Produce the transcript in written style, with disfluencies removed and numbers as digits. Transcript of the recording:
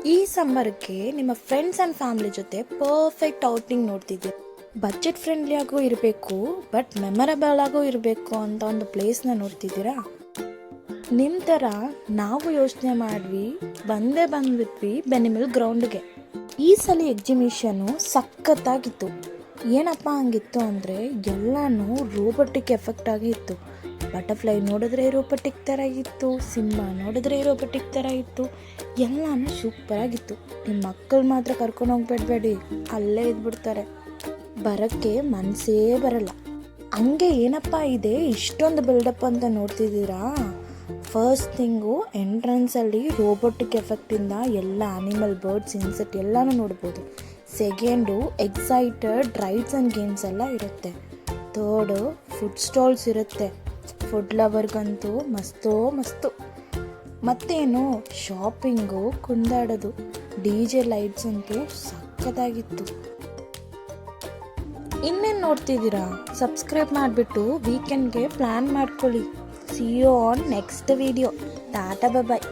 ಈ ಸಮ್ಮರ್ಗೆ ನಿಮ್ಮ friends and family ಜೊತೆ ಪರ್ಫೆಕ್ಟ್ ಔಟಿಂಗ್ ನೋಡ್ತಿದ್ದೀರಿ. ಬಜೆಟ್ ಫ್ರೆಂಡ್ಲಿ ಆಗೂ ಇರಬೇಕು ಬಟ್ ಮೆಮೊರಬಲ್ ಆಗೂ ಇರಬೇಕು ಅಂತ ಒಂದು ಪ್ಲೇಸ್ನ ನೋಡ್ತಿದ್ದೀರಾ. ನಿಮ್ಮ ಥರ ನಾವು ಯೋಚನೆ ಮಾಡ್ವಿ, ಬಂದ್ಬಿಟ್ವಿ ಬೆನಿಮಿಲ್ ಗ್ರೌಂಡ್ಗೆ. ಈ ಸಲ ಎಕ್ಸಿಬಿಷನು ಸಖತ್ತಾಗಿತ್ತು. ಏನಪ್ಪ ಹಂಗಿತ್ತು ಅಂದರೆ ಎಲ್ಲನೂ ರೋಬೋಟಿಕ್ ಎಫೆಕ್ಟ್ ಆಗಿ ಇತ್ತು. ಬಟರ್ಫ್ಲೈ ನೋಡಿದ್ರೆ ರೋಬೋಟಿಕ್ ಥರ ಇತ್ತು, ಸಿಂಹ ನೋಡಿದ್ರೆ ರೋಬೋಟಿಕ್ ಥರ ಇತ್ತು, ಎಲ್ಲನೂ ಸೂಪರಾಗಿತ್ತು. ನಿಮ್ಮ ಮಕ್ಕಳು ಮಾತ್ರ ಕರ್ಕೊಂಡು ಹೋಗ್ಬೇಡಬೇಡಿ, ಅಲ್ಲೇ ಇದ್ಬಿಡ್ತಾರೆ, ಬರೋಕ್ಕೆ ಮನಸ್ಸೇ ಬರಲ್ಲ. ಹಂಗೆ ಏನಪ್ಪ ಇದೆ ಇಷ್ಟೊಂದು ಬಿಲ್ಡಪ್ ಅಂತ ನೋಡ್ತಿದ್ದೀರಾ. ಫಸ್ಟ್ ಥಿಂಗು ಎಂಟ್ರೆನ್ಸಲ್ಲಿ ರೋಬೋಟಿಕ್ ಎಫೆಕ್ಟಿಂದ ಎಲ್ಲ ಆ್ಯನಿಮಲ್, ಬರ್ಡ್ಸ್, ಇನ್ಸೆಕ್ಟ್ ಎಲ್ಲನೂ ನೋಡ್ಬೋದು. Second excited rides and games ಎಲ್ಲ ಇರುತ್ತೆ. ಥರ್ಡು ಫುಡ್ ಸ್ಟಾಲ್ಸ್ ಇರುತ್ತೆ, ಫುಡ್ ಲವರ್ಗಂತೂ ಮಸ್ತು. ಮತ್ತೇನು ಶಾಪಿಂಗು, ಕುಂದಾಡೋದು, DJ ಲೈಟ್ಸ್ ಅಂತೂ ಸಖತ್ತಾಗಿತ್ತು. ಇನ್ನೇನು ನೋಡ್ತಿದ್ದೀರಾ, ಸಬ್ಸ್ಕ್ರೈಬ್ ಮಾಡಿಬಿಟ್ಟು ವೀಕೆಂಡ್ಗೆ ಪ್ಲ್ಯಾನ್ ಮಾಡ್ಕೊಳ್ಳಿ. See you on next video. ಟಾಟಾ ಬಾಯ್.